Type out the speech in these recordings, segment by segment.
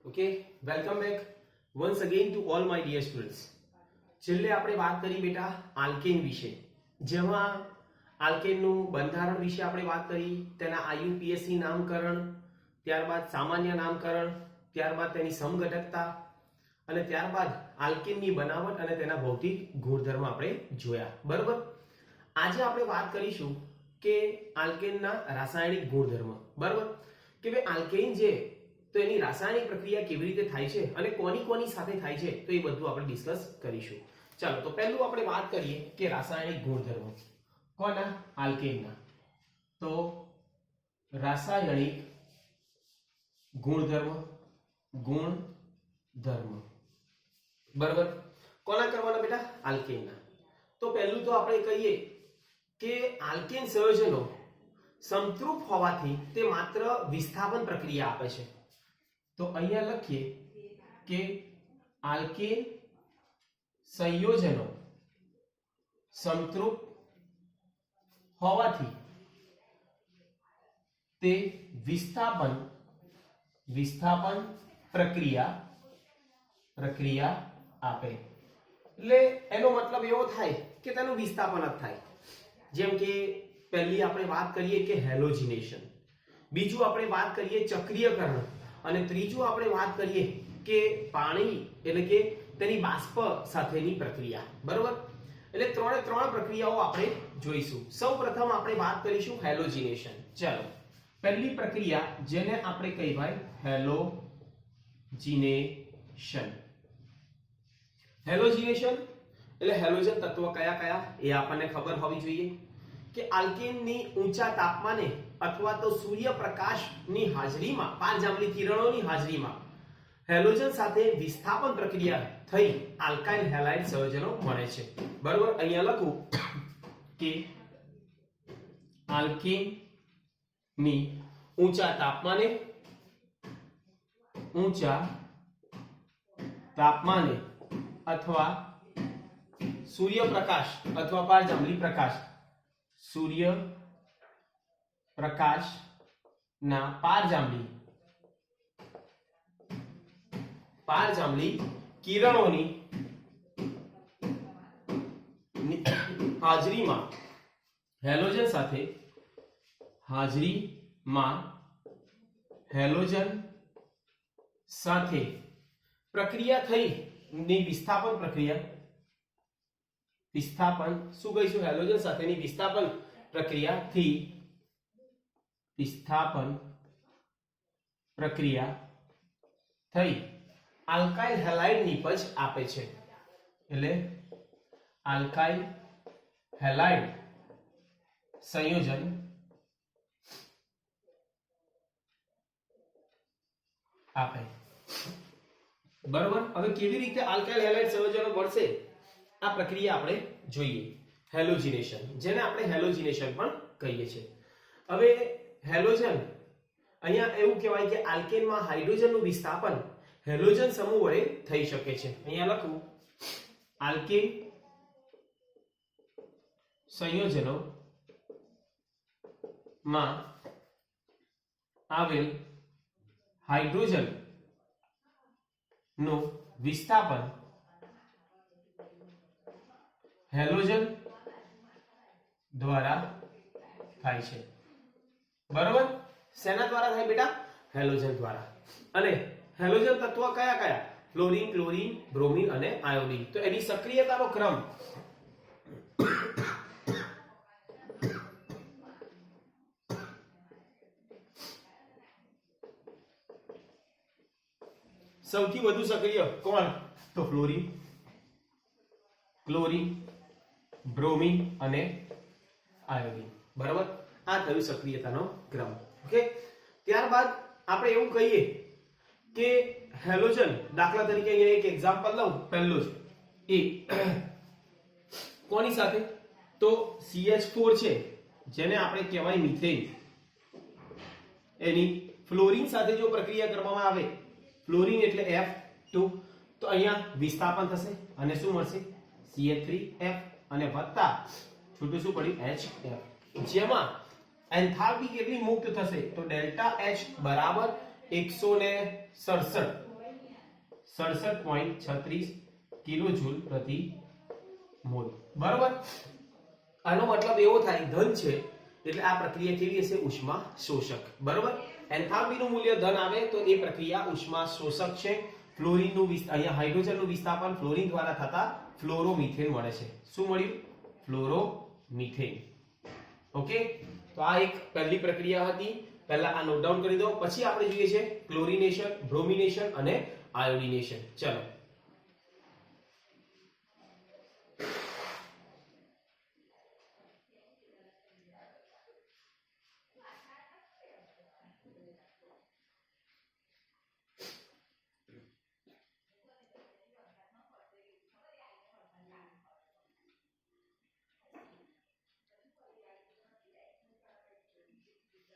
Okay, welcome back once again to all my dear students. છેલ્લે આપણે વાત કરી બેટા આલ્કેન વિશે, જેમાં આલ્કેનનું બંધારણ વિશે આપણે વાત કરી, તેના આઈયુપીએસી નામકરણ, ત્યારબાદ સામાન્ય નામકરણ, ત્યારબાદ તેની સમઘટકતા અને ત્યારબાદ આલ્કેનની બનાવટ અને તેના ભૌતિક ગુણધર્મ આપણે જોયા. બરાબર. આજે આપણે વાત કરીશું કે આલ્કેનના રાસાયણિક ગુણધર્મ. બરાબર, કે ભાઈ આલ્કેન જે તો એની રાસાયણિક પ્રક્રિયા કેવી રીતે થાય છે અને કોની કોની સાથે થાય છે, તો એ બધું આપણે ડિસ્કસ કરીશું. ચાલો, તો પહેલું આપણે વાત કરીએ કે રાસાયણિક ગુણધર્મો કોના? આલ્કેનના. તો રાસાયણિક ગુણધર્મ બરાબર, કોના કરવાના બેટા? આલ્કેનના. તો પહેલું તો આપણે કહીએ કે આલ્કેન સંયોજનો સમતૃપ હોવાથી તે માત્ર વિસ્થાપન પ્રક્રિયા આપે છે. તો અહીંયા લખીએ કે આલ્કેન સંયોજનો સમતૃપ હોવાથી તે વિસ્થાપન પ્રક્રિયા આપે. એટલે એનો મતલબ એવો થાય કે તેનું વિસ્થાપન જ થાય. જેમ કે પહેલી આપણે વાત કરીએ કે હેલોજિનેશન, બીજું આપણે વાત કરીએ ચક્રીયકરણ, અને ત્રીજું આપણે વાત કરીએ કે પાણી એટલે કે તેની બાષ્પ સાથેની પ્રક્રિયા. બરોબર, એટલે ત્રણ પ્રક્રિયાઓ આપણે જોઈશું. સૌપ્રથમ આપણે વાત કરીશું હેલોજિનેશન. ચાલો, પહેલી પ્રક્રિયા જેને આપણે કહેવાય હેલોજિનેશન. હેલોજિનેશન એટલે હેલોજન તત્વ કયા કયા એ આપણને ખબર હોવી જોઈએ કે આલ્કેનની ઊંચા તાપમાને અથવા તો સૂર્યપ્રકાશની હાજરીમાં, પારજાંબલી કિરણોની હાજરીમાં હેલોજન સાથે વિસ્થાપન પ્રક્રિયા થઈ આલ્કાઇલ હેલાઇડ સંયોજનો મળે છે. બરોબર, અહીંયા લખું કે આલ્કેનની ઊંચા તાપમાને અથવા સૂર્યપ્રકાશ અથવા પારજાંબલી પારજાંબલી કિરણોની હાજરીમાં હેલોજન સાથે પ્રક્રિયા થઈ ની વિસ્થાપન પ્રક્રિયા, શું કહીશું? હેલોજન સાથેની વિસ્થાપન પ્રક્રિયા થઈ આલ્કાઇલ હેલાઇડ નિપજ આપે છે. એટલે આલ્કાઇલ હેલાઇડ સંયોજન આપે. બરોબર, હવે કેવી રીતે આલ્કાઇલ હેલાઇડ સંયોજનો મળશે આ પ્રક્રિયા આપણે જોઈએ. હેલોજિનેશન, જેને આપણે હેલોજિનેશન પણ કહીએ છીએ. હવે હેલોજન, અહીંયા એવું કહેવાય કે આલ્કેનમાં હાઇડ્રોજનનું વિસ્થાપન હેલોજન સમૂહ વડે થઈ શકે છે. અહીંયા લખું આલ્કેન સંયોજનો માં આવેલ હાઇડ્રોજન નું વિસ્થાપન હેલોજન દ્વારા થાય છે. બરોબર, શેના દ્વારા થાય બેટા? હેલોજન દ્વારા. અને હેલોજન તત્વ કયા કયા? ફ્લોરીન, ક્લોરીન, બ્રોમિન અને આયોડીન. તો એની સક્રિયતાનો ક્રમ સૌથી વધુ સક્રિય કોણ? તો ફ્લોરીન, ક્લોરીન, બ્રોમિન અને આયોડીન. બરાબર, આ થયું સક્રિયતાનો ક્રમ. ઓકે, ત્યારબાદ આપણે એવું કહીએ કે હેલોજન, દાખલા તરીકે અહીંયા એક એક્ઝામ્પલ લઉં, પહેલું જ એ કોની સાથે? તો CH4 છે, જેને આપણે કહેવાય મિથેન. એની ફ્લોરીન સાથે જો પ્રક્રિયા કરવામાં આવે, ફ્લોરીન એટલે F2, તો અહીંયા વિસ્થાપન થશે અને શું મળશે? CH3F અને વત્તા છૂટું શું પડ્યું? HF. જેમાં એન્થાલ્પી કેટલી મુક્ત થશે? તો ડેલ્ટા H બરાબર 167 67.36 કિલોજૂલ પ્રતિ મોલ. બરોબર. આનો મતલબ એવો થાય ધન છે એટલે આ પ્રક્રિયા કેવી હશે? ઉષ્મા શોષક. બરોબર. એન્થાલ્પી નું મૂલ્ય ધન આવે તો એ પ્રક્રિયા ઉષ્મા શોષક છે. ફ્લોરીન નું અહીંયા હાઇડ્રોજન નું વિસ્થાપન ફ્લોરીન દ્વારા થતા ફ્લોરોમીથેન મળે છે. શું મળ્યું? ફ્લોરોમીથેન. ઓકે, તો આ એક પહેલી પ્રક્રિયા હતી. પહેલા આ નોટ ડાઉન કરી દો. પછી આપણે જોઈએ છે ક્લોરિનેશન, બ્રોમિનેશન અને આયોડિનેશન. ચલો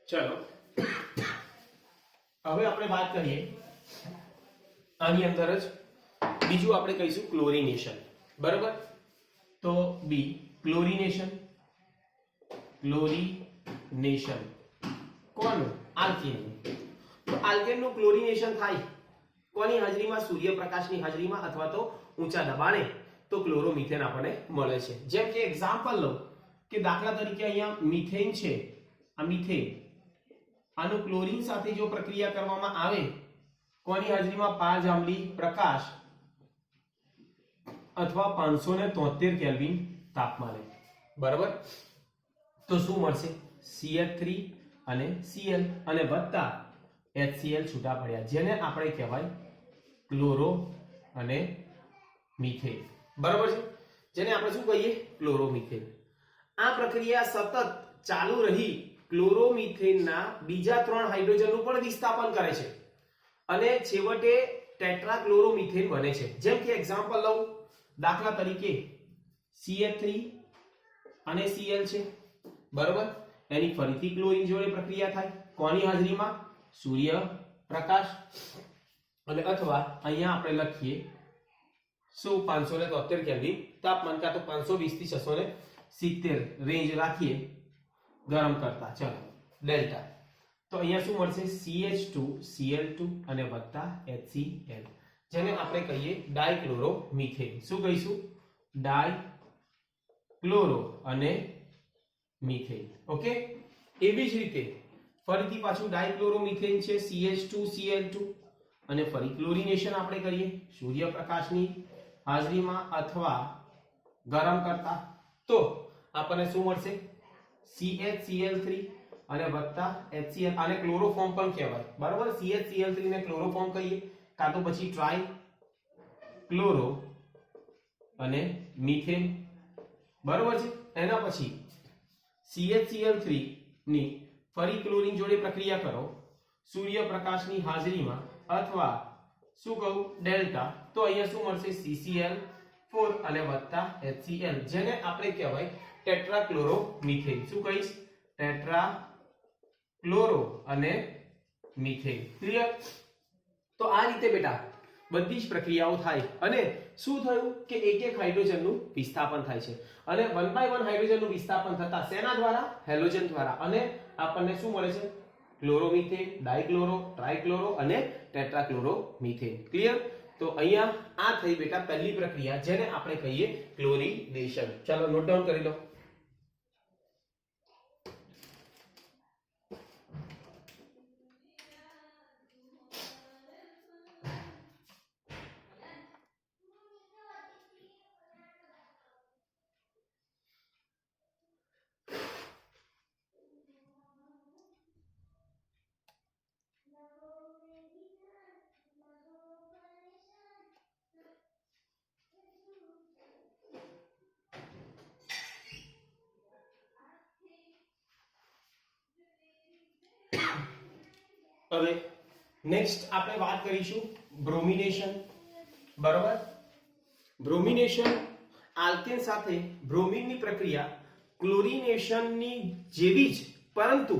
ચલો હવે આપણે વાત કરીએ આની અંદર જ બીજું આપણે કહીશું ક્લોરિનેશન. બરાબર. તો બી ક્લોરિનેશન. ક્લોરિનેશન કોનું? આલ્કેનનું. તો આલ્કેનનું ક્લોરિનેશન થાય કોની હાજરીમાં? સૂર્યપ્રકાશની હાજરીમાં અથવા તો ઊંચા દબાણે. તો ક્લોરોમીથેન આપણને મળે છે. જેમ કે એક્ઝામ્પલ લો કે દાખલા તરીકે અહીંયા મીથેન છે. આ મીથેન, આનું ક્લોરીન સાથે જો પ્રક્રિયા કરવામાં આવે કોની હાજરીમાં? 5 જાંબલી પ્રકાશ અથવા 573 કેલ્વિન તાપમાને. બરાબર. તો શું મળશે? CH3 અને Cl અને વત્તા HCl છૂટા પડ્યા, જેને આપણે કહેવાય ક્લોરો અને મીથેન. બરાબર છે, જેને આપણે શું કહીએ? ક્લોરોમીથેન. આ પ્રક્રિયા સતત ચાલુ રહી ક્લોરોમીથેનના બીજા 3 હાઇડ્રોજનનું પણ વિસ્થાપન કરે છે અને છેવટે ટેટ્રાક્લોરોમીથેન બને છે. જેમ કે એક્ઝામ્પલ લઉં, દાખલા તરીકે CH3 અને Cl છે. બરાબર. એની ફરીથી ક્લોરીન જોડે પ્રક્રિયા થાય કોની હાજરીમાં? સૂર્યપ્રકાશ અને અથવા અહીંયા આપણે લખીએ શું 573 કેલ્વિન તાપમાન, કાં તો 520 થી 670 રેન્જ રાખીએ ગરમ કરતા. ચલો ડેલ્ટા. તો અહીંયા શું મળશે? CH2 Cl2 અને વત્તા HCl, જેને આપણે કહીએ ડાયક્લોરોમીથેન. શું કહીશું? ડાયક્લોરો અને મીથેન. ઓકે, એવી જ રીતે ફરીથી પાછું ડાયક્લોરોમીથેન છે. CH2 Cl2 અને ફરી ક્લોરિનેશન આપણે કરીએ સૂર્યપ્રકાશની હાજરીમાં અથવા ગરમ કરતા. તો આપણને શું મળશે? CHCl3 અને વત્તા HCl. આને ક્લોરોફોર્મ પણ કહેવાય. બરાબર. CHCl3 ને ક્લોરોફોર્મ કહીએ, કાં તો પછી ટ્રાય ક્લોરો અને મીથેન. બરાબર છે. એના પછી CHCl3 ની ફરી ક્લોરીન જોડે પ્રક્રિયા કરો સૂર્યપ્રકાશની હાજરીમાં અથવા શું કહું? ડેલ્ટા. તો અહીંયા શું મળશે? CCl4 અને વત્તા HCl, જેને આપણે કહેવાય ટેટ્રાક્લોરોમીથેન. શું કહીશ? ટેટ્રાક્લોરો અને મીથેન. ક્લિયર? તો આ રીતે બેટા બધી જ પ્રક્રિયાઓ થાય અને શું થયું કે એક એક હાઇડ્રોજનનું વિસ્થાપન થાય છે અને 1 by 1 હાઇડ્રોજનનું વિસ્થાપન થતા શેના દ્વારા? હેલોજન દ્વારા. અને આપણને શું મળે છે? ક્લોરોમીથેન, ડાયક્લોરો, ટ્રાયક્લોરો અને ટેટ્રાક્લોરોમીથેન. ક્લિયર? તો અહીંયા આ થઈ બેટા પહેલી પ્રક્રિયા, જેને આપણે કહીએ ક્લોરિનેશન. ચાલો નોટ ડાઉન કરી લો. હવે નેક્સ્ટ આપણે વાત કરીશું બ્રોમિનેશન. બરાબર. બ્રોમિનેશન આલ્કેન સાથે બ્રોમિનની પ્રક્રિયા ક્લોરિનેશનની જેવી જ પરંતુ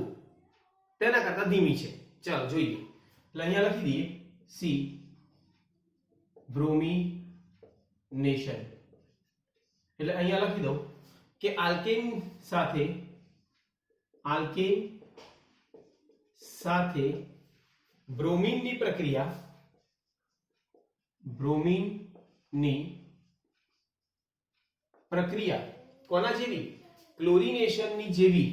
તેના કરતા ધીમી છે. ચાલો જોઈએ. એટલે અહીંયા લખી દઈએ C બ્રોમિનેશન. એટલે અહીંયા લખી દઉં કે આલ્કેન સાથે બ્રોમિનની પ્રક્રિયા બ્રોમિન ની પ્રક્રિયા કોના જેવી? ક્લોરિનેશન ની જેવી.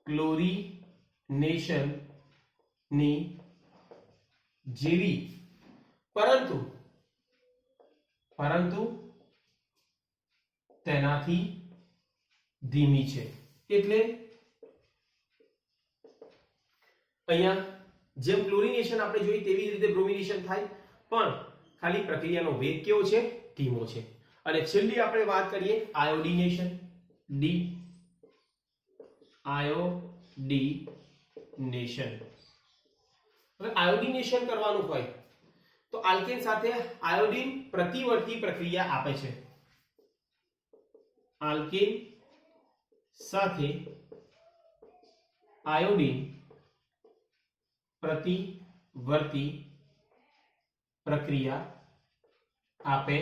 ક્લોરિનેશન ની જેવી, પરંતુ તેનાથી ધીમી છે. એટલે અહીંયા જેમ ક્લોરિનેશન આપણે જોઈ તેવી રીતે બ્રોમિનેશન થાય, પણ ખાલી પ્રક્રિયાનો વેગ કેવો છે? ધીમો છે. અને છેલ્લી આપણે વાત કરીએ આયોડિનેશન. આયોડિનેશન. હવે આયોડિનેશન કરવાનું હોય તો આલ્કેન સાથે આયોડિન પ્રતિવર્તી પ્રક્રિયા આપે છે. આલ્કેન સાથે આયોડિન પ્રતિવર્તી પ્રક્રિયા આપે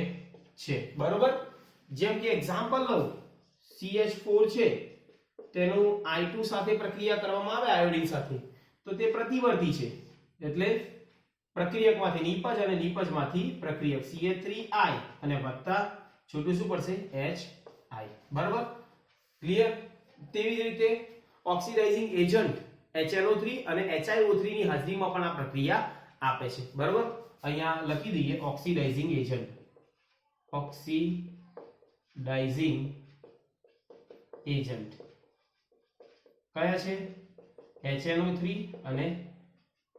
છે. બરોબર? જેમ કે એક્ઝામ્પલ લઉં, CH4 છે તેનું I2 સાથે પ્રક્રિયા કરવામાં આવે આયોડિન સાથે, તો તે પ્રતિવર્તી છે. એટલે પ્રક્રિયકમાંથી નિપજ અને નિપજમાંથી પ્રક્રિયક CH3I અને વત્તા છોટું શું પડશે? HI. બરાબર? ક્લિયર? તેવી જ રીતે ઓક્સિડાઇઝિંગ એજન્ટ HNO3 અને HiO3 ની હાજરીમાં પણ આ પ્રક્રિયા આપે છે. બરાબર? અહીંયા લખી દઈએ ઓક્સિડાઇઝિંગ એજન્ટ. ઓક્સિડાઇઝિંગ એજન્ટ કયા છે? HNO3 અને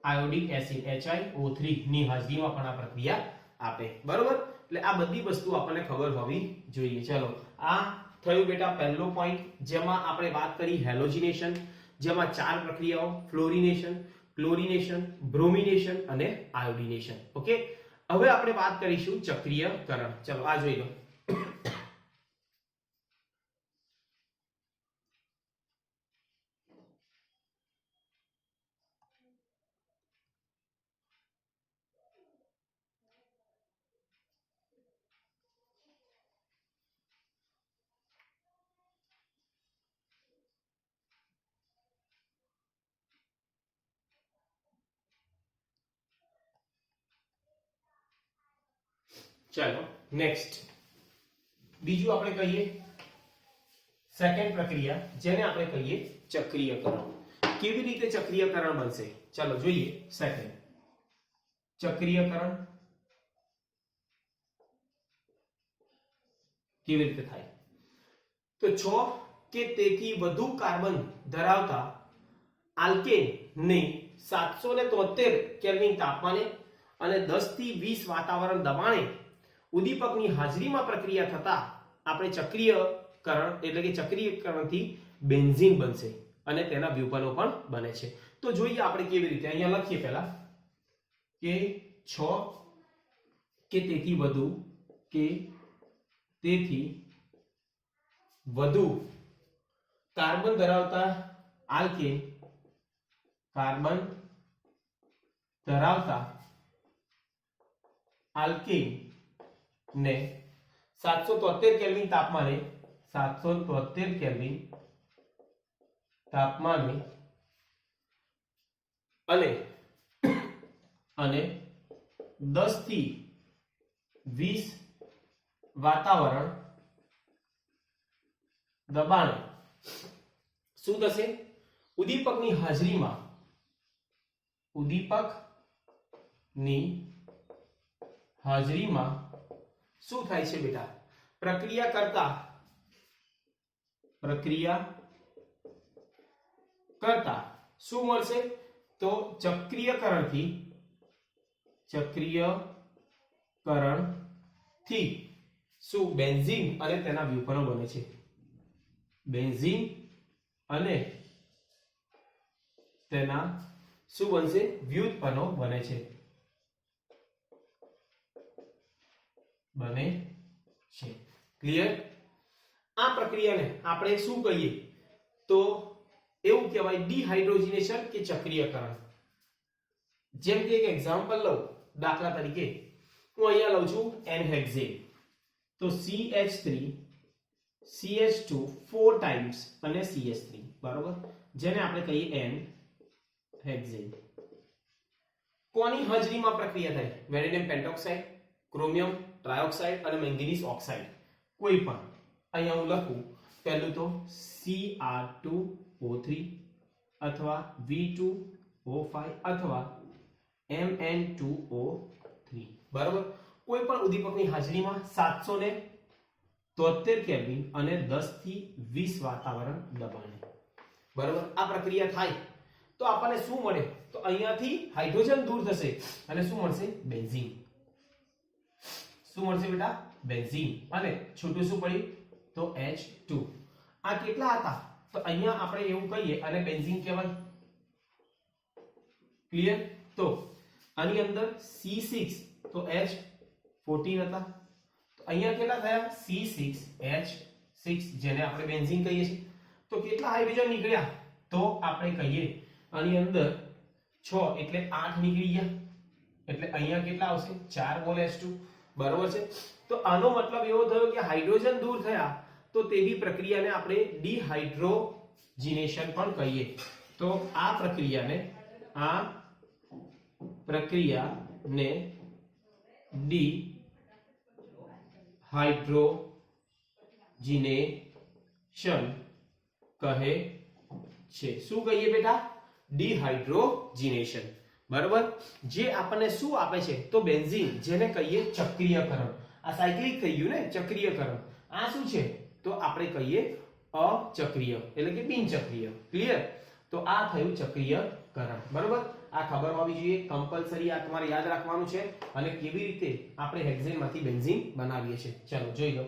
આયોડિક એસિડ HiO3 ની હાજરીમાં પણ આ પ્રક્રિયા આપે. બરોબર? એટલે આ બધી વસ્તુ આપણને ખબર હોવી જોઈએ. ચલો, આ થયું બેટા પહેલો પોઈન્ટ, જેમાં આપણે વાત કરી હેલોજિનેશન, જેમાં 4 પ્રક્રિયાઓ: ફ્લોરિનેશન, ક્લોરિનેશન, બ્રોમિનેશન અને આયોડિનેશન. ઓકે, હવે આપણે વાત કરીશું ચક્રીયકરણ. ચલો આ જોઈ લો. ચાલો નેક્સ્ટ બીજું આપણે કહીએ સેકન્ડ પ્રક્રિયા, જેને આપણે કહીએ ચક્રીયકરણ. કેવી રીતે ચક્રીયકરણ બનશે? ચાલો જોઈએ. સેકન્ડ ચક્રીયકરણ કેવી રીતે થાય? તો 6 કે તેથી વધુ કાર્બન ધરાવતા આલ્કેન ને 773 કેલ્વિન તાપમાને અને 10 થી 20 વાતાવરણ દબાણે ઉદ્દીપકની હાજરીમાં પ્રક્રિયા થતા આપણે ચક્રીયકરણ એટલે કે ચક્રીયકરણથી બેન્ઝીન બનશે અને તેના વ્યુપનો પણ બને છે. તો જોઈએ આપણે કેવી રીતે. અહીંયા લખીએ પહેલા કે 6 કે તેથી વધુ કાર્બન ધરાવતા આલ્કેન ને 773 કેલ્વિન તાપમાને અને 10 થી 20 વાતાવરણ દબાણ શું થશે? ઉદ્દીપકની હાજરીમાં શું થાય છે બેટા? પ્રક્રિયા કરતા શું મળશે? તો ચક્રીયકરણથી શું બેન્ઝીન અને તેના વ્યુપનો બને છે. બેન્ઝીન અને તેના શું બનશે? વ્યુત્પન્નો બને છે. ક્લિયર? આ પ્રક્રિયાને આપણે શું કહીએ? તો એવું કહેવાય ડિહાઇડ્રોજનેશન કે ચક્રીયકરણ. જેમ કે એક એક્ઝામ્પલ લઉં, દાખલા તરીકે હું અહીંયા લઉં છું એનહેક્ઝેન. તો CH3 CH2 4 ટાઈમ્સ અને CH3, બરોબર, જેને આપણે કહીએ એનહેક્ઝેન. કોની હાજરીમાં પ્રક્રિયા થાય? વેનેડિયમ પેન્ટોક્સાઇડ, ક્રોમિયમ ટ્રાયોક્સાઇડ અને મેંગેનીઝ ઓક્સાઇડ. કોઈ પણ અહીંયા હું લખું પહેલું તો Cr2O3 અથવા V2O5 અથવા Mn2O3. બરાબર. કોઈ પણ ઉદ્દીપકની હાજરીમાં 773 કેલ્વિન અને 10 થી 20 વાતાવરણ દબાણે. બરાબર. આ પ્રક્રિયા થાય તો આપણને શું મળે? તો અહીંયાથી હાઇડ્રોજન દૂર થશે અને શું મળશે? બેન્ઝીન. શું મળશે બેટા? બેન્ઝીન. અને છૂટું શું પડ્યું? તો H2. આ કેટલા હતા? તો અહીંયા આપણે એવું કહીએ અને બેન્ઝીન કહેવાય. ક્લિયર? તો આની અંદર C6 તો H14 હતા. તો અહીંયા કેટલા થયા? C6H6 જેને આપણે બેન્ઝીન કહીએ છીએ. તો કેટલા હાઇડ્રોજન નીકળ્યા? તો આપણે કહીએ આની અંદર 6 એટલે 8 નીકળી ગયા. એટલે અહીંયા કેટલા આવશે? 4 મોલ H2. બરોબર છે. તો આનો મતલબ એવો થયો કે હાઇડ્રોજન દૂર થયા તો તેવી પ્રક્રિયાને આપણે ડિહાઇડ્રોજિનેશન પણ કહીએ. તો આ પ્રક્રિયાને ડિહાઇડ્રોજિનેશન કહે છે. શું કહીએ બેટા? ડિહાઇડ્રોજિનેશન. બરાબર. જે આપણને શું આપે છે? તો બેન્ઝીન, જેને કહીએ ચક્રીયકરણ. આ સાયક્લિક થઈ ગયું ને, ચક્રીયકરણ. આ શું છે? તો આપણે કહીએ અચક્રીય એટલે કે બિનચક્રીય. ક્લિયર? તો આ થયું ચક્રીયકરણ. બરાબર. આ ખબર હોવી જોઈએ, કમ્પલસરી. આ તમારે યાદ રાખવાનું છે અને કેવી રીતે આપણે હેક્ઝેનમાંથી બેન્ઝીન બનાવીએ છીએ. ચાલો જોઈ લો.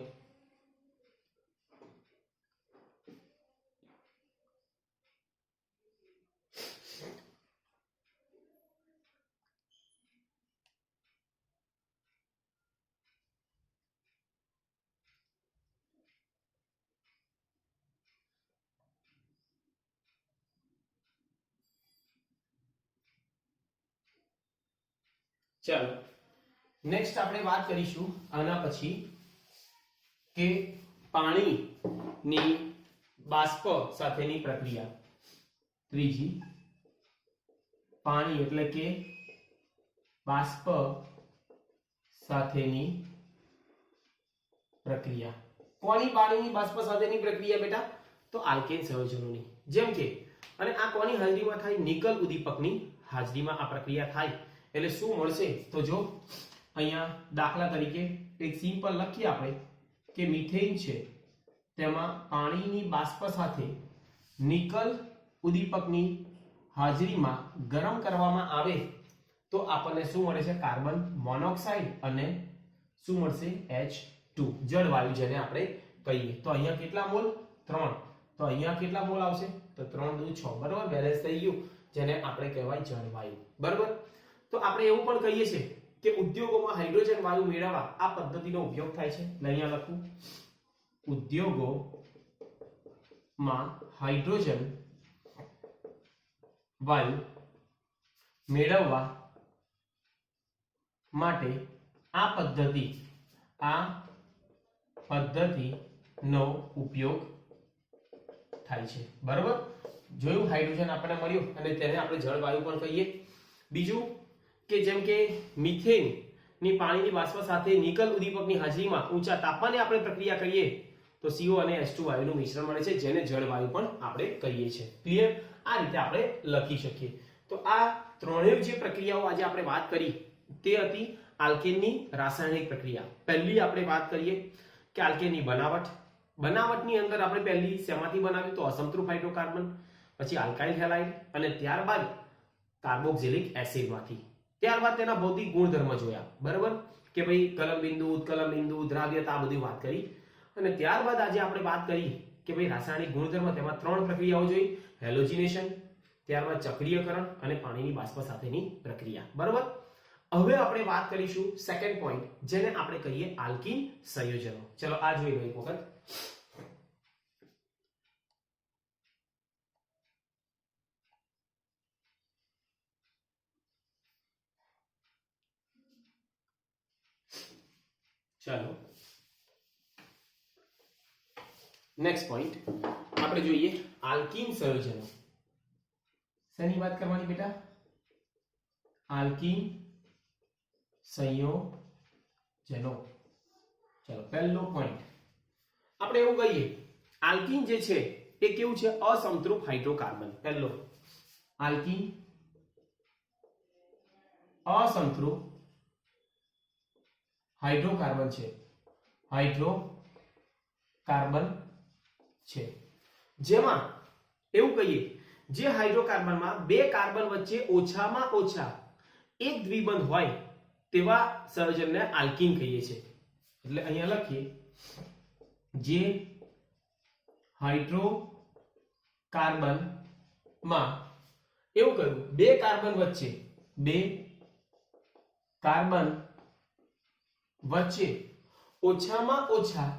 ચાલો નેક્સ્ટ આપણે વાત કરીશું આના પછી કે પાણીની બાષ્પ સાથેની પ્રક્રિયા. ત્રીજી, પાણી એટલે કે બાષ્પ સાથેની પ્રક્રિયા. કોની પાણીની બાષ્પ સાથેની પ્રક્રિયા બેટા? તો આલ્કેન સંયોજનોની. જેમ કે અને આ કોની હાજરીમાં થાય? નિકલ ઉદ્દીપકની હાજરીમાં આ પ્રક્રિયા થાય. એટલે શું મળશે? તો જો અહીંયા દાખલા તરીકે એક સિમ્પલ લખીએ આપણે કે મિથેન છે, તેમાં પાણીની બાષ્પ સાથે નિકલ ઉદ્દીપકની હાજરીમાં ગરમ કરવામાં આવે તો આપણને શું મળે છે? કાર્બન મોનોક્સાઇડ અને શું મળશે? H2 જળવાયુ, જેને આપણે કહીએ. તો અહીંયા કેટલા મોલ? 3. તો અહીંયા કેટલા મોલ આવશે? તો 3 દુ 6. બરાબર. બેલેન્સ થઈ ગયું, જેને આપણે કહેવાય જળવાયુ. બરાબર. તો આપણે એવું પણ કહીએ છીએ કે ઉદ્યોગોમાં હાઇડ્રોજન વાયુ મેળવવા આ પદ્ધતિનો ઉપયોગ થાય છે. અહીંયા લખું, ઉદ્યોગોમાં હાઇડ્રોજન વાયુ મેળવવા માટે આ પદ્ધતિનો ઉપયોગ થાય છે. બરાબર. જોયું, હાઇડ્રોજન આપણને મળ્યું અને તેને આપણે જળવાયુ પણ કહીએ. બીજું કે જેમ કે મિથેન ની પાણીની બાષ્પ સાથે નિકલ ઉદ્દીપકની હાજરીમાં ઊંચા તાપમાને આપણે પ્રક્રિયા કરીએ તો CO અને H2 વાયુનું મિશ્રણ મળે છે, જેને જળવાયુ પણ આપણે કહીએ છીએ. ક્લિયર? આ રીતે આપણે લખી શકીએ. તો આ ત્રણેય જે પ્રક્રિયાઓ આજે આપણે વાત કરી તે હતી આલ્કેનની રાસાયણિક પ્રક્રિયા. પહેલી આપણે વાત કરીએ કે આલ્કેનની બનાવટની અંદર આપણે પહેલી શેમાંથી બનાવ્યું? તો અસંતૃપ હાઇડ્રોકાર્બન, પછી આલ્કાઇલ હેલાઇડ અને ત્યારબાદ કાર્બોક્સિલિક એસિડમાંથી. ત્યારબાદ તેના ભૌતિક ગુણધર્મ જોયા. બરાબર. કે ભાઈ કલમ બિંદુ, ઉત્કલન બિંદુ, દ્રાવ્યતા, બધી વાત કરી. અને ત્યારબાદ આજે આપણે વાત કરી કે ભાઈ રાસાયણિક ગુણધર્મ, તેમાં 3 પ્રક્રિયાઓ જોઈ: હેલોજિનેશન, ત્યારબાદ ચક્રીયકરણ અને પાણીની બાષ્પ સાથેની પ્રક્રિયા. બરાબર. હવે આપણે વાત કરીશું સેકન્ડ પોઈન્ટ, જેને આપણે કહીએ આલ્કીન સંયોજનો. ચલો આ જોઈ લો એક વખત. ચાલો નેક્સ્ટ પોઈન્ટ આપણે જોઈએ આલ્કીન સંયોજનો. શેની વાત કરવાની બેટા? આલ્કીન સંયોજનો. ચલો પહેલો પોઈન્ટ આપણે એવું કહીએ આલ્કીન જે છે એ કેવું છે અસમતૃપ હાઇડ્રોકાર્બન. પહેલો આલ્કીન અસમતૃપ હાઇડ્રોકાર્બન છે. હાઇડ્રોકાર્બન છે જેમાં એવું કહીએ જે હાઇડ્રોકાર્બનમાં બે કાર્બન વચ્ચે ઓછામાં ઓછા એક દ્વિબંધ હોય તેવા સંયોજનને આલ્કીન કહીએ છીએ. એટલે અહીંયા લખીએ જે હાઇડ્રોકાર્બનમાં એવું કહ્યું બે કાર્બન વચ્ચે ઓછામાં ઓછા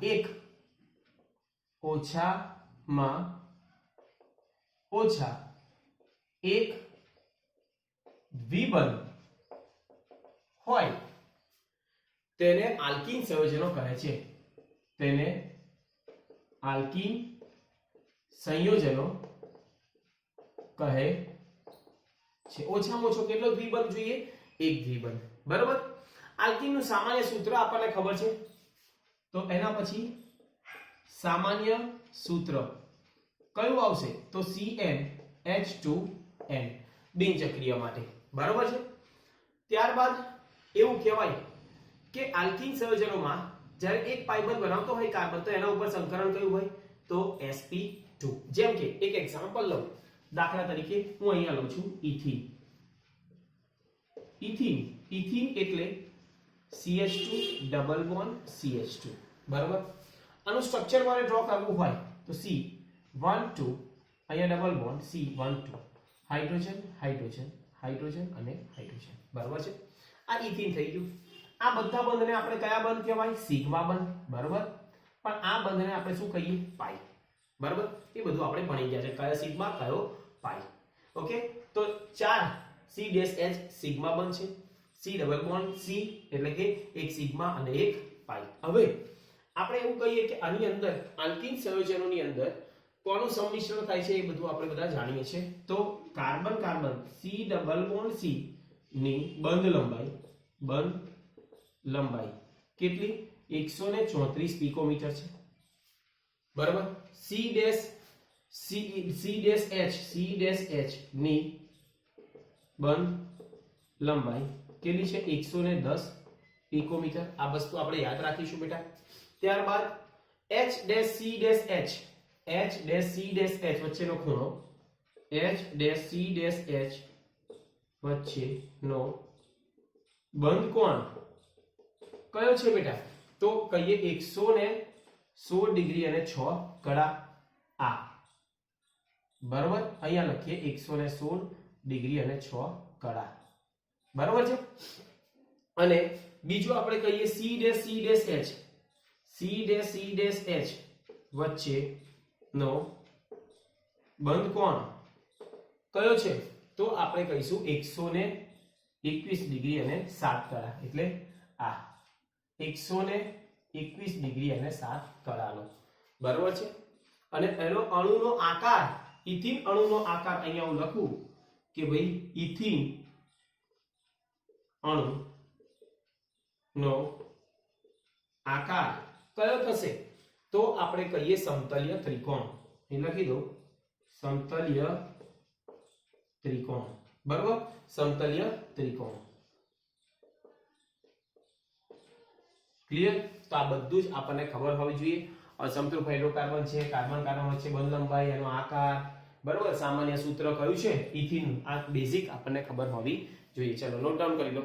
એક દ્વિબંધ હોય તેને આલ્કીન સંયોજનો કહે છે. તેને આલ્કીન સંયોજનો કહે છે. ઓછામાં ઓછો કેટલો દ્વિબંધ જોઈએ? એક દ્વિબંધ. બરાબર. આલ્કીનનું સામાન્ય સૂત્ર આપણને ખબર છે તો એના પછી સામાન્ય સૂત્ર કયું આવશે તો CnH2n બિનચક્રીય માટે. બરાબર છે. ત્યારબાદ એવું કહેવાય કે આલ્કીન સંયોજનોમાં જ્યારે એક પાઇબંધ બનાવતો હોય કાર્બન તો એના ઉપર સંકરણ કયું હોય તો sp2. જેમ કે એક એક્ઝામ્પલ લઉં, દાખલા તરીકે હું અહીંયા લઉં છું ઇથીન. ઇથીન એટલે CH2 ડબલ બોન્ડ CH2. બરાબર. આનું સ્ટ્રક્ચર મારે ડ્રો કરવું હોય તો C12 અહીંયા double bond C12 hydrogen hydrogen hydrogen અને હાઇડ્રોજન. બરાબર છે. આ ઇથીન થઈ ગયું. આ બધા બંધને આપણે કયા બંધ કહેવાય? સિગ્મા બંધ. બરાબર. પણ આ બંધને આપણે શું કહીએ? પાઈ. બરાબર. એ બધું આપણે ભણી ગયા છે કયો સિગ્મા કયો પાઈ. ઓકે. તો 4 C-H સિગ્મા બંધ છે. C ડબલ બોન્ડ C એટલે કે એક સિગ્મા અને એક પાઈ. હવે આપણે એવું કહીએ કે આની અંદર આલ્કીન સંયોજનોની અંદર કોનું સંમિશ્રણ થાય છે એ બધું આપણે બધા જાણીએ છીએ. તો carbon C double bond C ની બંધ લંબાઈ કેટલી? 134 પિકોમીટર છે. બરાબર. C-H ની બંધ લંબાઈ કેટલી છે? 110 પિકોમીટર. આ વસ્તુ આપણે યાદ રાખીશું બેટા. ત્યારબાદ H-C-H વચ્ચેનો ખૂણો H-C-H વચ્ચેનો બંધ કોણ કયો છે બેટા? તો કહીએ 116 ડિગ્રી અને 6 કડા આ. બરાબર. અહીંયા લખીએ 116 ડિગ્રી અને 6 કડા. બરાબર છે. અને બીજું આપણે કહીએ C-H વચ્ચેનો બંધ કોણ કયો છે? તો આપણે કહીશું 121 ડિગ્રી અને 7 કડા. એટલે આ 121 ડિગ્રી અને 7 કડાનો. બરાબર છે. અને એનો અણુનો આકાર, ઇથીન અણુનો આકાર અહીંયા હું લખું કે ભાઈ ઇથીન અણુનો આકાર કયો થશે? તો આપણે કહીએ સમતલ્ય ત્રિકોણ. એ લખી દો સમતલ્ય ત્રિકોણ. બરાબર. સમતલ્ય ત્રિકોણ. ક્લિયર? તો આ બધું જ આપણને ખબર હોવી જોઈએ. અસમતૃપ હાઇડ્રોકાર્બન છે, કાર્બન વચ્ચે બંધ લંબાઈ, એનો આકાર. બરાબર. સામાન્ય સૂત્ર કયું છે? ઇથીન. આ બેઝિક આપણને ખબર હોવી જોઈએ. ચલો નોટ ડાઉન કરી લો.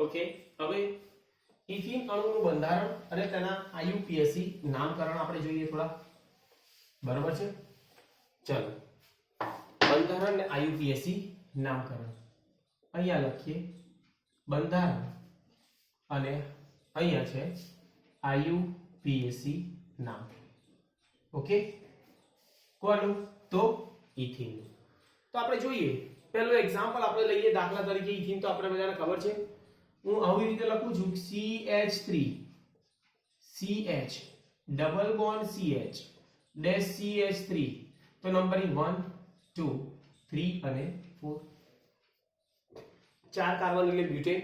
ઓકે. હવે ઇથીન અણુનું બંધારણ અને તેના IUPAC નામકરણ આપણે જોઈએ થોડા. બરાબર છે. ચલો બંધારણ અને IUPAC નામકરણ અહીંયા લખીએ. બંધારણ અને અહીંયા છે IUPAC નામ. ઓકે, કોનું? તો ઇથિન. તો આપણે જોઈએ પહેલો એક્ઝામ્પલ આપણે લઈએ, દાખલા તરીકે ઇથિન તો આપણે બધાને ખબર છે. હું આવી રીતે લખું છું CH3 CH double bond CH dash CH3. તો નંબરિંગ 1 2 3 અને 4, ચાર કાર્બન એટલે બ્યુટેન,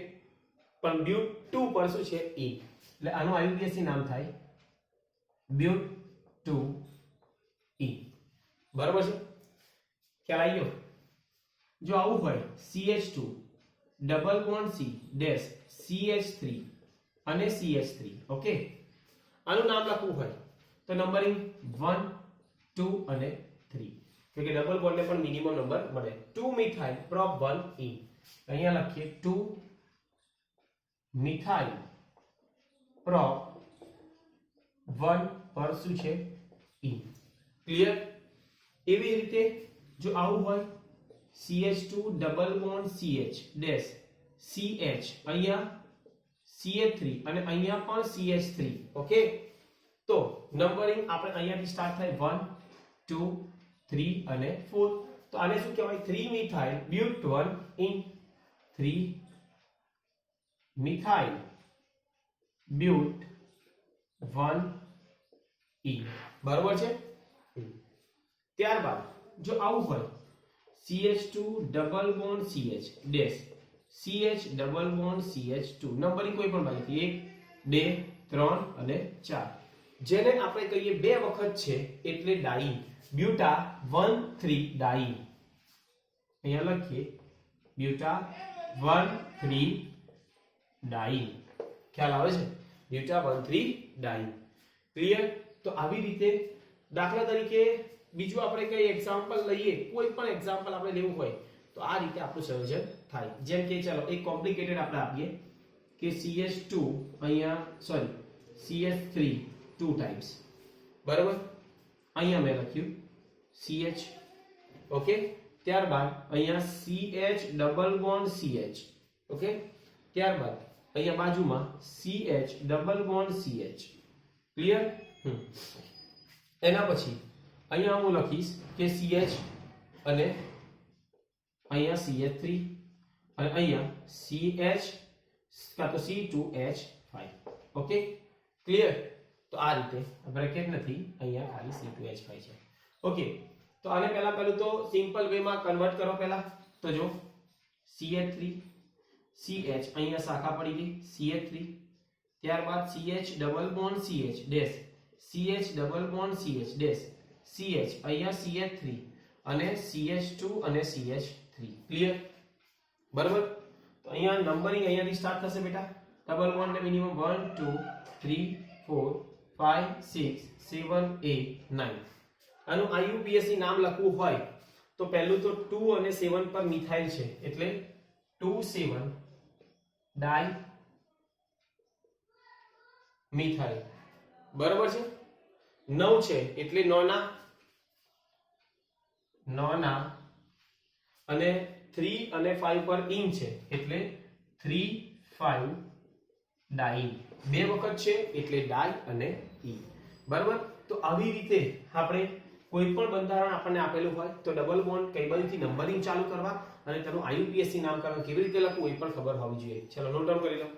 પણ બ્યુટ 2 પર શું છે? E. એટલે આનું IUPAC નામ થાય બ્યુટ 2E. બરાબર છે? ખ્યાલ આવી ગયો? જો આવું હોય CH2 double bond C dash CH3 અને CH3. ઓકે, આનું નામ લખવું હોય તો નંબરિંગ 1 2 અને 3, કે ડબલ બોન્ડને પણ મિનિમમ નંબર મળે. 2 મિથાઇલ પ્રોપ 1E. અહીંયા લખીએ 2 મિથાઇલ પ્રોપ 1 પર શું છે? E. ક્લિયર? એવી રીતે જો આવું હોય CH2 double bond CH dash CH, અહીંયા CH3 અને અહીંયા પણ CH3. ઓકે, તો નંબરિંગ આપણે અહીંયાથી સ્ટાર્ટ થાય 1 2 3 અને 4. તો આને શું કહેવાય? 3 મિથાઇલ બ્યુટ 1 ઇન 3 મિથાઇલ બ્યુટ 1E. બરાબર છે? ત્યારબાદ જો આવું હોય CH2 double bond CH dash CH double bond CH2, numbering કોઈ પણ બાજુથી 1 2 3 અને 4, જેને આપણે કહીએ બે વખત છે એટલે ડાઈ, બ્યુટા 1 3 ડાઈ. અહીંયા લખીએ બ્યુટા 1 3 ડાઈ. ખ્યાલ આવે છે? બ્યુટા 1 3 ડાઈ. ક્લિયર? તો આવી રીતે દાખલા તરીકે બીજું આપણે કઈ એક્ઝામ્પલ લઈએ, કોઈ પણ એક્ઝામ્પલ આપણે લેવું હોય તો આ રીતે આપણું સંયોજન થાય. જેમ કે ચાલો એક કોમ્પ્લિકેટેડ આપણે આપીએ કે CH2 અહીંયા સોરી CH3 2 ટાઈમ્સ. બરાબર? અહીંયા મેં લખ્યું CH. ઓકે, ત્યારબાદ અહીંયા CH double bond CH. Okay, ત્યારબાદ અહીંયા બાજુમાં CH double bond CH. Clear? એના પછી અહીંયા હું લખીશ કે CH અને અહીંયા CH3 અને અહીંયા CH કાં તો C2H5. Okay, clear? તો આ રીતે બ્રેકેટ નથી, અહીંયા ખાલી C2H5 છે. ઓકે, તો આને પહેલું તો સિમ્પલ વેમાં કન્વર્ટ કરો. પહેલા તો જો CH3 CH અહીંયા શાખા પડી ગઈ CH3, ત્યારબાદ CH double bond CH dash CH double bond CH dash CH અહીંયા CH3 અને CH2 અને CH3. ક્લિયર? બરાબર? તો અહીંયા નંબરિંગ અહીંયાથી સ્ટાર્ટ થશે બેટા. ડબલ બોન્ડ ને મિનિમમ 1 2 3 4 5 6 7 8 9. આનું IUPAC નામ લખવું હોય તો પહેલું તો 2 અને 7 પર મિથાઇલ છે એટલે 2 7 ડાઈ મિથાઇલ. બરાબર છે? 9 છે એટલે નોના અને 3 અને 5 પર ઇન છે એટલે 3 5 ડાઈ. બે વખત છે એટલે ડાઈ અને ઈ. બરાબર? તો આવી રીતે આપણે કોઈ પણ બંધારણ આપણને આપેલું હોય તો ડબલ બોન્ડ કઈ બાજુથી નંબરિંગ ચાલુ કરવા અને તેનું IUPAC નામકરણ કેવી રીતે લખવું એ પણ ખબર હોવી જોઈએ. ચલો નોટ ડાઉન કરી લો.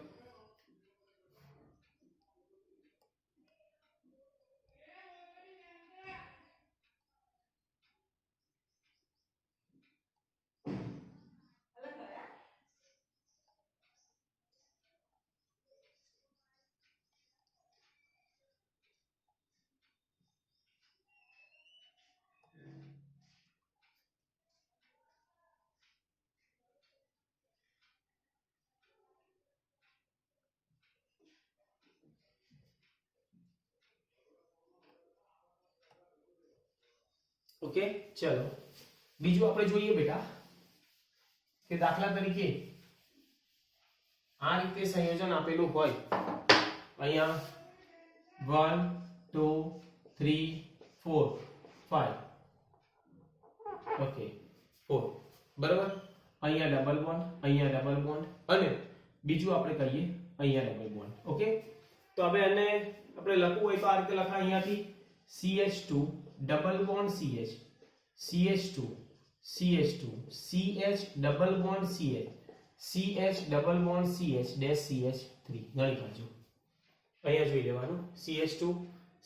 ઓકે, ચલો બીજું આપણે જોઈએ બેટા કે દાખલા તરીકે આ રીતે સંયોજન આપેલું હોય અહીંયા 1 2 3 4 5. ઓકે 4. બરાબર? અહીંયા ડબલ બોન્ડ અને બીજું આપણે કહીએ અહીંયા ડબલ બોન્ડ. ઓકે, તો હવે આને આપણે લખવું હોય તો આ રીતે લખાય અહીંયાથી CH2 double bond CH, CH2 CH2 CH double bond CH, CH double bond CH dash CH3. ગણી કાઢજો, અહીંયા જોઈ લેવાનું CH2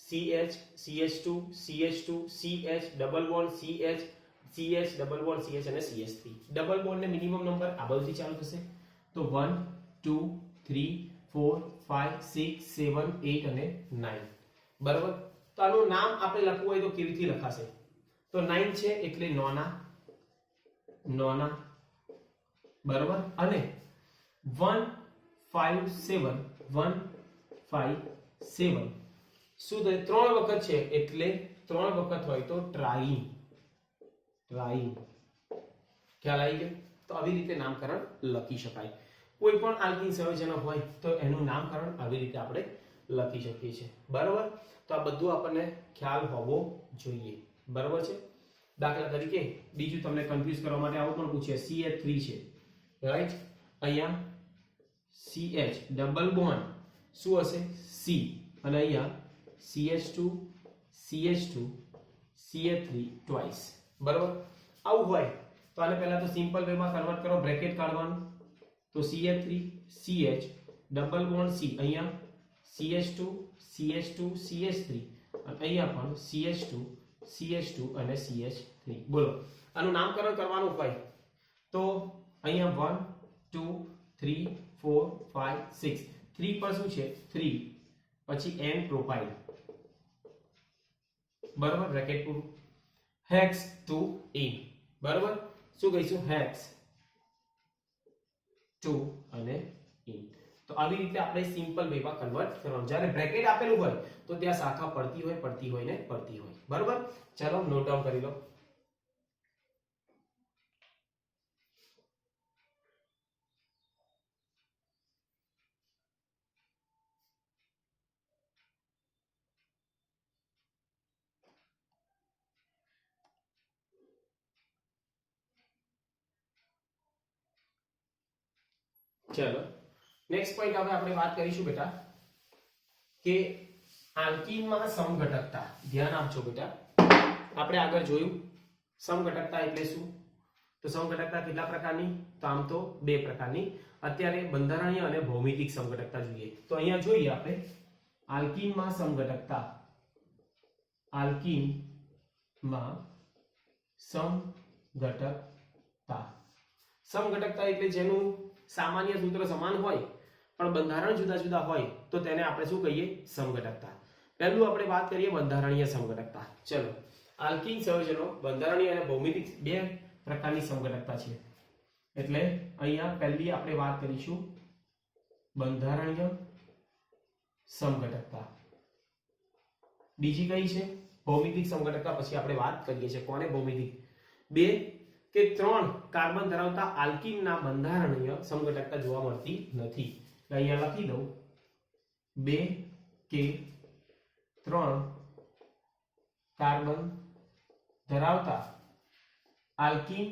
CH CH2 CH2 CH double bond CH, CH double bond CH અને CH3. ડબલ બોન્ડ ને minimum number આ બાજુથી ચાલુ થશે તો 1 2 3 4 5 6 7 8 અને 9. બરાબર, તો આનું નામ આપણે લખવું હોય તો કેવી રીતે લખાશે? તો 9 છે એટલે નોના નોના, બરાબર, અને 1 5 7 1 5 7 શું થાય? 3 વખત છે એટલે 3 વખત હોય તો ટ્રાઈન ટ્રાઈન. ખ્યાલ આવી ગયો? તો આવી રીતે નામકરણ લખી શકાય. કોઈ પણ આલ્કિન સંયોજનો હોય તો એનું નામકરણ આવી રીતે આપણે લખી શકીએ છીએ. બરાબર, તો આ બધું આપણને ખ્યાલ હોવો જોઈએ. બરાબર છે. દાખલા તરીકે બીજું તમને કન્ફ્યુઝ કરવા માટે આવું પણ પૂછે, CH3 છે, રાઈટ? અહીંયા CH ડબલ બોન્ડ શું હશે? C, અને અહીંયા CH2 CH2 CH3 ટ્વાઇસ. બરાબર, આવું હોય તો આને પહેલા તો સિમ્પલ વેમાં કન્વર્ટ કરો, બ્રેકેટ કાઢવાનું. તો CH3 CH double bond C, અહીંયા CH2 CH2 CH3, અને અહીંયા પણ CH2 CH2 અને CH3. બોલો, આનું નામકરણ કરવાનું હોય તો અહીંયા 1 2 3 4 5 6, 3 પર શું છે? 3, પછી N પ્રોપાઇલ, બરાબર, બ્રેકેટ પૂરું, હેક્સ 2 ઇન. બરાબર, શું કહીશું? હેક્સ 2 અને ઇન. તો આવી રીતે આપણે સિમ્પલ વેમાં કન્વર્ટ કરવાનું. જ્યારે બ્રેકેટ આપેલું હોય તો ત્યાં શાખા પડતી હોય ને પડતી હોય. બરાબર, ચાલો નોટ ડાઉન કરી લો. ચલો નેક્સ્ટ પોઈન્ટ હવે આપણે વાત કરીશું બેટા કે આલ્કીનમાં સમઘટકતા. ધ્યાન આપજો બેટા, આપણે આગળ જોયું સમઘટકતા એટલે શું? તો સમઘટકતા કેટલા પ્રકારની? તો આમ તો 2 પ્રકારની. અત્યારે બંધારણીય અને ભૌમિતિક સમઘટકતા જોઈએ. તો અહીંયા જોઈએ આપણે આલ્કીનમાં સમઘટકતા. આલ્કીનમાં સમઘટકતા. સમઘટકતા એટલે જેનું સામાન્ય સૂત્ર સમાન હોય પણ બંધારણ જુદા જુદા હોય તો તેને આપણે શું કહીએ? સમઘટકતા. પહેલું આપણે વાત કરીએ બંધારણીય સમઘટકતા. ચલો, આલ્કીન સંયોજનો બંધારણીય અને ભૌમિતિક 2 પ્રકારની સમઘટકતા છે. એટલે અહીંયા પહેલી આપણે વાત કરીશું બંધારણીય સમઘટકતા. બીજી કઈ છે? ભૌમિતિક સમઘટકતા. પછી આપણે વાત કરીએ છીએ કોને ભૌમિતિક? 2 કે 3 કાર્બન ધરાવતા આલ્કીનના બંધારણીય સમઘટકતા જોવા મળતી નથી. અહીંયા લખી દઉં 2 કે 3 કાર્બન ધરાવતા આલ્કીન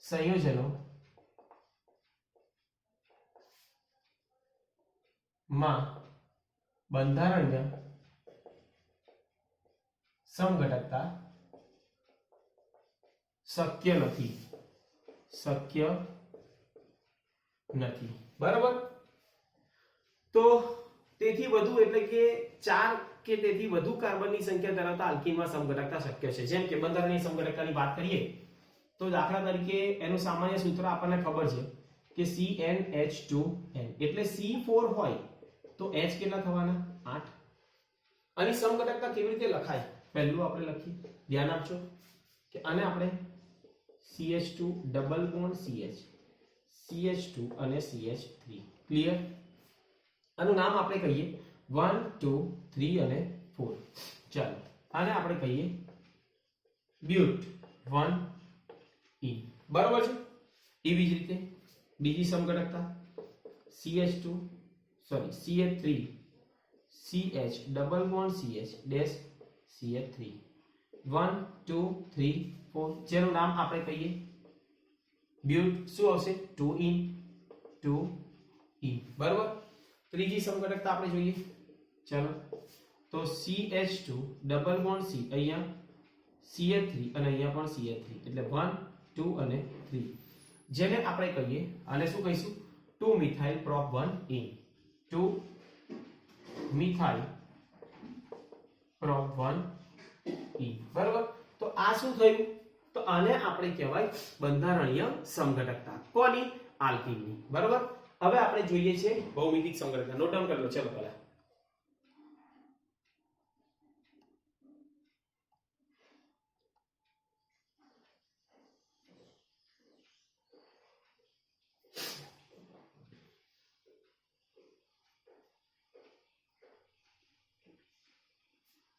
સંયોજનો માં બંધારણીય સમઘટકતા શક્ય નથી. શક્ય નથી. બરાબર, તો તેથી વધુ એટલે કે 4 કે તેથી વધુ કાર્બનની સંખ્યા ધરાવતા આલ્કીનમાં સમઘટકતા શક્ય છે. જેમ કે બંધારણીય સમઘટકતાની વાત કરીએ તો દાખલા તરીકે એનું સામાન્ય સૂત્ર આપણને ખબર છે કે CnH2n એટલે C4 હોય તો H કેટલા થવાના? 8. અને સમઘટકતા કેવી રીતે લખાય? પહેલું આપણે લખીએ, ધ્યાન આપજો કે આને આપણે CH2 double bond CH, CH2 અને CH3. ક્લિયર? આનું નામ આપણે કહીએ 1 2 3 અને 4. ચાલો આને આપણે કહીએ બ્યુટ 1 ઇન. બરાબર છે. એવી જ રીતે બીજી સમઘટકતા CH2 sorry CH3 CH double bond CH dash CH3 1 2 3 4 જેનું નામ આપણે કહીએ બ્યુટ. શું આવશે? 2 ઇન 2 E બરાબર. ત્રીજી સમઘટકતા આપણે જોઈએ. ચાલો તો CH2 ડબલ બોન્ડ C અહીંયા CH3 અને અહીંયા પણ CH3 એટલે 1 2 અને 3 જેને આપણે કહીએ આને શું કહીશું 2 મિથાઇલ પ્રોપ 1 इन 2 મિથાઇલ પ્રોપ 1 इन બરાબર. તો આ શું થયું તો આને આપણે કહેવાય બંધારણીય સમઘટકતા કોની આલ્કીનની બરાબર. હવે આપણે જોઈએ છે ભૌમિતિક સમઘટકતા. નોટ ડાઉન કરી લો. ચલો પહેલા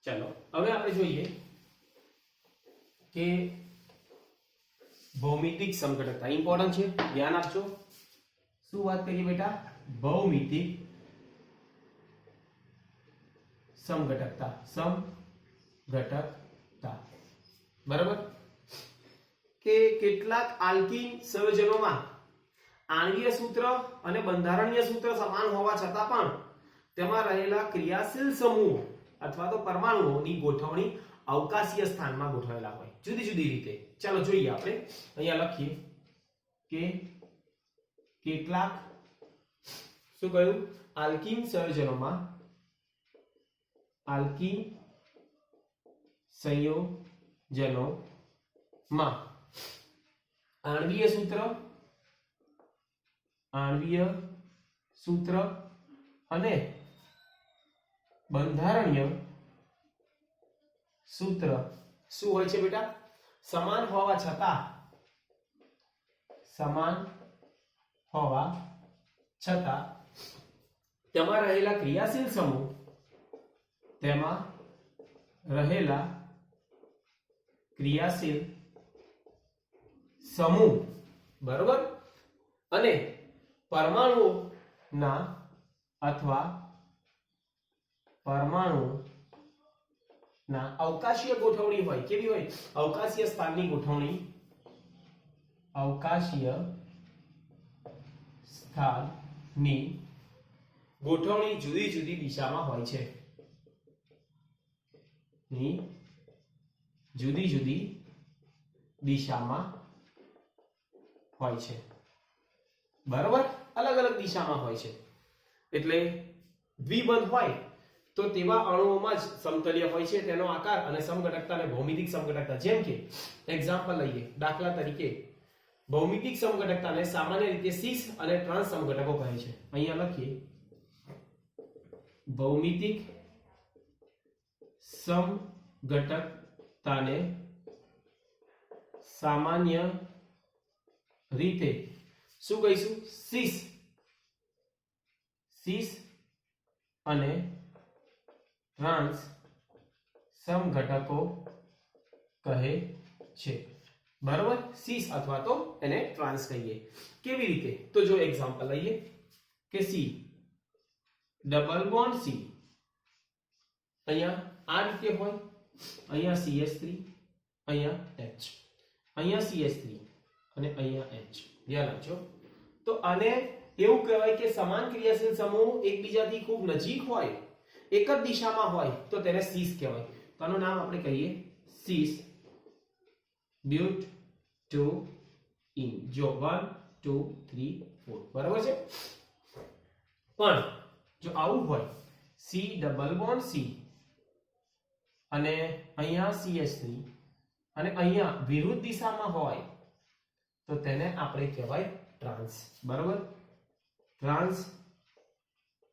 चलो હવે આપણે જોઈએ કે ભૌમિતિક સમઘટકતા ઇમ્પોર્ટન્ટ છે. ધ્યાન આપજો. શું વાત કરીએ બેટા? ભૌમિતિક સમઘટકતા. સમઘટકતા બરાબર. કે કેટલાક આલ્કીન સંયોજનોમાં આણ્વીય સૂત્ર અને બંધારણીય સૂત્ર સમાન હોવા છતાં પણ તેમાં રહેલા ક્રિયાશીલ સમૂહ અથવા તો પરમાણુઓની ગોઠવણી અવકાશીય સ્થાનમાં ગોઠવેલા હોય જુદી જુદી રીતે. ચાલો જોઈએ. આપણે અહીંયા લખીએ કે કેટલાક શું કહ્યું આલ્કીન સંયોજનોમાં આણ્વીય સૂત્ર અને બંધારણીય સૂત્ર શું હોય છે બેટા? સમાન હોવા છતાં તેમાં રહેલા ક્રિયાશીલ સમૂહ બરોબર અને પરમાણુના અવકાશીય ગોઠવણી હોય. કેવી હોય? અવકાશીય સ્થાનની ગોઠવણી જુદી જુદી દિશામાં હોય છે. બરોબર. અલગ અલગ દિશામાં હોય છે. એટલે દ્વિબંધ હોય તો તેવા અણુઓમાં જ સમતલીય હોય છે તેનો આકાર અને સમઘટકતા અને ભૌમિતિક સમઘટકતા. જેમ કે એક્ઝામ્પલ લઈએ. દાખલા તરીકે ભૌમિતિક સમઘટકતાને સામાન્ય રીતે સીસ અને ટ્રાન્સ સમઘટકો કહે છે. અહીંયા લખીએ ભૌમિતિક સમઘટકતાને સામાન્ય રીતે શું કહીશું? સીસ અને ટ્રાન્સ સમઘટકો કહે છે. બરાબર. સીસ અથવા તો એને ટ્રાન્સ કહીએ. કેવી રીતે? તો જો એક્ઝામ્પલ લઈએ કે સી ડબલ બોન્ડ સી અહીંયા આ રીતે હોય. અહીંયા CH3 અહીંયા H અહીંયા CH3 અને અહીંયા H. ધ્યાન રાખજો. તો આને એવું કહેવાય કે સમાન ક્રિયાશીલ સમૂહ એકબીજાથી ખૂબ નજીક હોય એક જ દિશામાં હોય તો તેને સીસ કહેવાય. તો આનું નામ આપણે કહીએ સીસ બ્યુટ ટુ ઇન. જો 1 2 3 4 બરાબર છે. પણ જો આવું હોય C ડબલ બોન્ડ C અને અહીંયા CH3 અને અહીંયા વિરુદ્ધ દિશામાં હોય તો તેને આપણે કહેવાય ટ્રાન્સ. બરાબર. Trans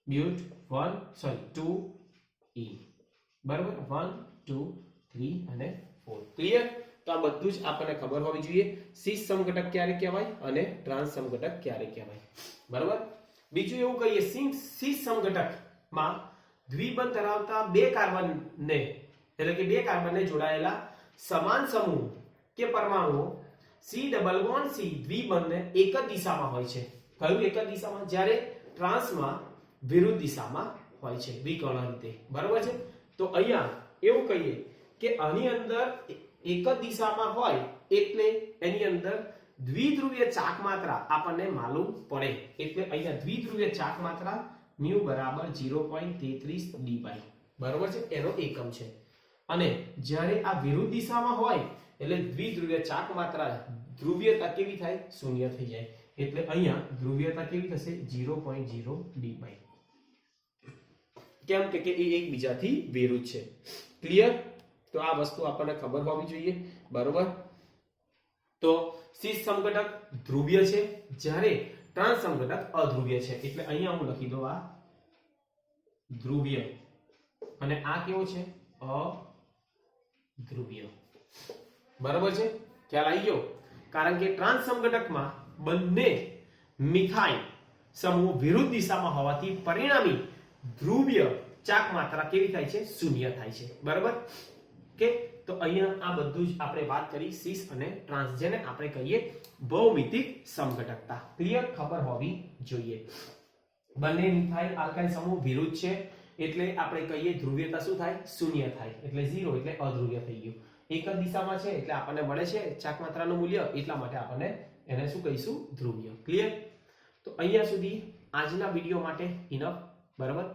બ્યુટ 2 E. બરાબર. 1 2 3 અને 4. ક્લિયર? તો આ બધું જ આપણને ખબર હોવી જોઈએ. સીસ સમઘટક ક્યારે કહેવાય અને ટ્રાન્સ સમઘટક ક્યારે કહેવાય. બરાબર. બીજું એવું કહીએ સીસ સમઘટકમાં દ્વિબંધ ધરાવતા બે કાર્બનને એટલે કે બે કાર્બનને જોડાયેલા સમાન સમૂહ કે પરમાણુઓ C ડબલ બોન્ડ C દ્વિબંધને એક જ દિશામાં હોય છે. કયું એક જ દિશામાં? જ્યારે ટ્રાન્સમાં વિરુદ્ધ દિશામાં હોય છે વિકર્ણ રીતે. બરાબર છે. તો અહીંયા એવું કહીએ કે આની અંદર એક જ દિશામાં હોય એટલે એની અંદર દ્વિધ્રુવીય ચાક માત્રા આપણને માલુમ પડે એટલે અહીંયા દ્વિધ્રુવીય ચાક માત્રા મ્યુ બરાબર 0.33 ડી પાઈ બરોબર છે એનો એકમ છે અને જ્યારે આ વિરુદ્ધ દિશામાં હોય એટલે દ્વિધ્રુવીય ચાક માત્રા ધ્રુવીયતા કેવી થાય શૂન્ય થઈ જાય એટલે અહીંયા ધ્રુવીયતા કેવી થશે 0.0 ડી પાઈ કેમ કે એ એકબીજાથી વિરુદ્ધ છે ક્લિયર તો આ વસ્તુ આપણને ખબર હોવી જોઈએ બરોબર તો સીસ સમઘટક ધ્રુવીય છે જ્યારે ટ્રાન્સ સમઘટક અધ્રુવીય છે એટલે અહીંયા હું લખી દઉં આ ધ્રુવીય અને આ કેવો છે અધ્રુવીય બરાબર છે ખ્યાલ આવી ગયો કારણ કે ટ્રાન્સ સમઘટકમાં બંને મિથાઇલ સમૂહ વિરુદ્ધ દિશામાં હોવાથી પરિણામી ધ્રુવીય ચાક માત્રા કેવી થાય છે શૂન્ય થાય છે બરાબર કે તો અહીંયા આ બધું જ આપણે વાત કરી સિસ અને ટ્રાન્સ જેને આપણે કહીએ ભૌમિતિક સમઘટકતા ક્લિયર ખબર હોવી જોઈએ બંને મિથાઇલ આલ્કાઇલ સમૂહ વિરુદ્ધ છે એટલે આપણે કહીએ ધ્રુવીયતા શું થાય શૂન્ય થાય એટલે 0 એટલે અધ્રુવીય થઈ ગયું એક જ દિશામાં છે એટલે આપણને મળે છે ચાક માત્રાનું મૂલ્ય એટલા માટે આપણને એને શું કહીશું ધ્રુવીય ક્લિયર તો અહીંયા સુધી આજના વિડિયો માટે ઇનફ બરાબર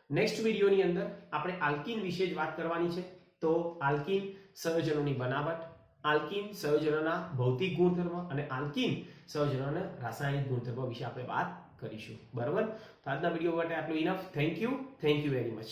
નેક્સ્ટ વિડિયોની અંદર આપણે આલ્કીન વિશે જ વાત કરવાની છે તો આલ્કીન સંયોજનોની બનાવટ આલ્કીન સંયોજનોના ભૌતિક ગુણધર્મ અને આલ્કીન સંયોજનોના રાસાયણિક ગુણધર્મ વિશે આપણે વાત કરીશું બરાબર તો આજના વિડિયો માટે આટલું enough thank you very much